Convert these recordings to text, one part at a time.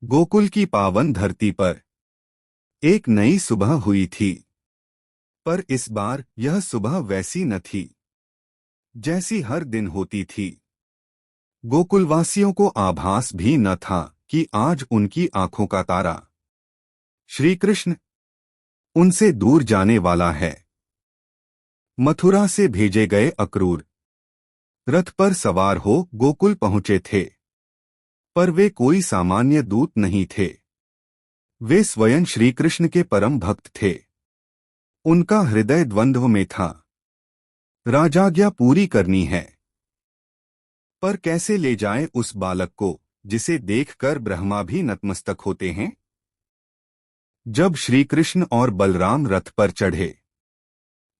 गोकुल की पावन धरती पर एक नई सुबह हुई थी। पर इस बार यह सुबह वैसी न थी जैसी हर दिन होती थी। गोकुलवासियों को आभास भी न था कि आज उनकी आंखों का तारा श्री कृष्ण उनसे दूर जाने वाला है। मथुरा से भेजे गए अक्रूर रथ पर सवार हो गोकुल पहुंचे थे, पर वे कोई सामान्य दूत नहीं थे। वे स्वयं श्री कृष्ण के परम भक्त थे। उनका हृदय द्वंद्व में था। राजाज्ञा पूरी करनी है, पर कैसे ले जाएं उस बालक को जिसे देखकर ब्रह्मा भी नतमस्तक होते हैं। जब श्री कृष्ण और बलराम रथ पर चढ़े,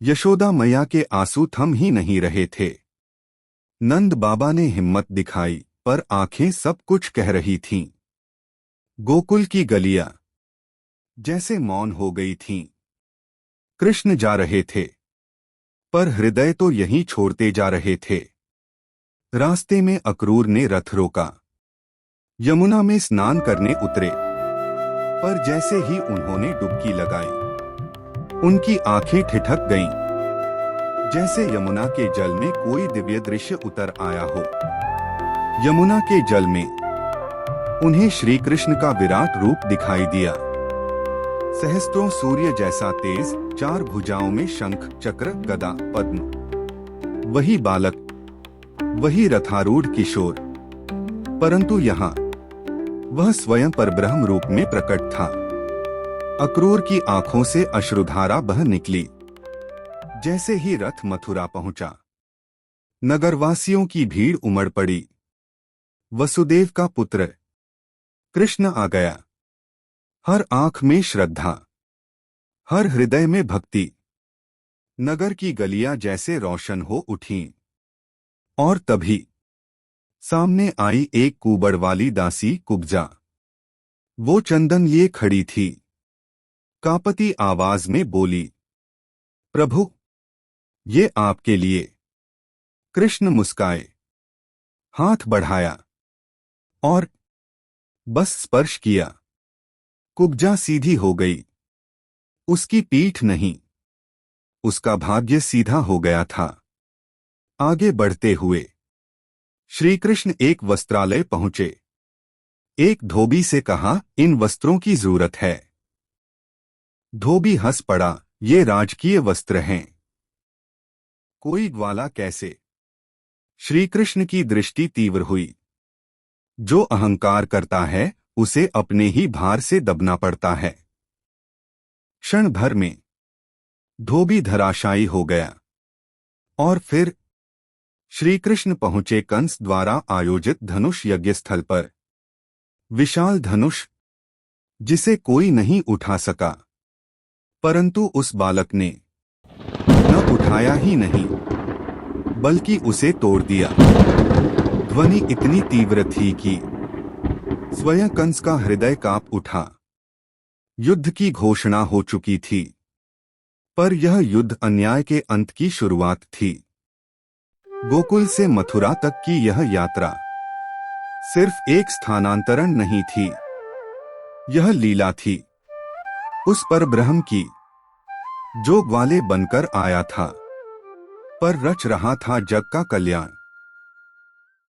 यशोदा मैया के आंसू थम ही नहीं रहे थे। नंद बाबा ने हिम्मत दिखाई, पर आंखें सब कुछ कह रही थीं। गोकुल की गलियां जैसे मौन हो गई थीं। कृष्ण जा रहे थे, पर हृदय तो यहीं छोड़ते जा रहे थे। रास्ते में अक्रूर ने रथ रोका। यमुना में स्नान करने उतरे, पर जैसे ही उन्होंने डुबकी लगाई, उनकी आंखें ठिठक गईं, जैसे यमुना के जल में कोई दिव्य दृश्य उतर आया हो। यमुना के जल में उन्हें श्री कृष्ण का विराट रूप दिखाई दिया। सहस्त्रों सूर्य जैसा तेज, चार भुजाओं में शंख, चक्र, गदा, पद्म। वही बालक, वही रथारूढ़ किशोर, परंतु यहाँ वह स्वयं परब्रह्म रूप में प्रकट था। अक्रूर की आंखों से अश्रुधारा बह निकली। जैसे ही रथ मथुरा पहुंचा, नगरवासियों की भीड़ उमड़ पड़ी। वसुदेव का पुत्र कृष्ण आ गया। हर आंख में श्रद्धा, हर हृदय में भक्ति। नगर की गलियां जैसे रोशन हो उठीं। और तभी सामने आई एक कुबड़ वाली दासी कुब्जा। वो चंदन लिए खड़ी थी। कांपती आवाज में बोली, प्रभु, ये आपके लिए। कृष्ण मुस्काए, हाथ बढ़ाया और बस स्पर्श किया। कुब्जा सीधी हो गई। उसकी पीठ नहीं, उसका भाग्य सीधा हो गया था। आगे बढ़ते हुए श्री कृष्ण एक वस्त्रालय पहुंचे। एक धोबी से कहा, इन वस्त्रों की जरूरत है। धोबी हंस पड़ा, ये राजकीय वस्त्र हैं। कोई ग्वाला कैसे? श्री कृष्ण की दृष्टि तीव्र हुई। जो अहंकार करता है, उसे अपने ही भार से दबना पड़ता है। क्षण भर में धोबी धराशायी हो गया। और फिर श्री कृष्ण पहुंचे कंस द्वारा आयोजित धनुष यज्ञ स्थल पर। विशाल धनुष, जिसे कोई नहीं उठा सका, परंतु उस बालक ने न उठाया ही नहीं, बल्कि उसे तोड़ दिया। ध्वनि इतनी तीव्र थी कि स्वयं कंस का हृदय कांप उठा। युद्ध की घोषणा हो चुकी थी, पर यह युद्ध अन्याय के अंत की शुरुआत थी। गोकुल से मथुरा तक की यह यात्रा सिर्फ एक स्थानांतरण नहीं थी, यह लीला थी उस परब्रह्म की, जो ग्वाले बनकर आया था, पर रच रहा था जग का कल्याण।